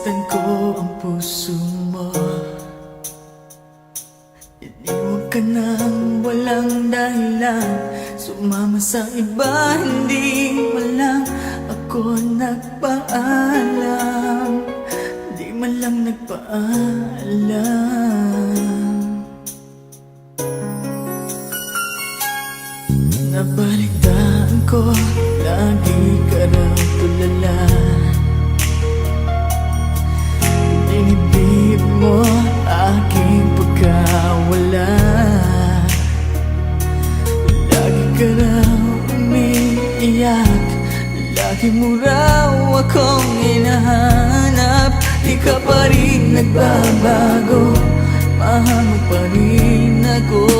Sinaktan ko ang puso mo. Iniwan ka nang walang dahilan, sumama sa iba, hindi man lang ako nagpaalam. Di man lang nagpaalam. Nabalitaan ko, lagi ka raw tulala. Dinibdib mo aking pagkawala. Lagi ka raw umiiyak, lagi mo raw akong hinahanap. Di ka pa rin nagbabago, mahal mo pa rin ako.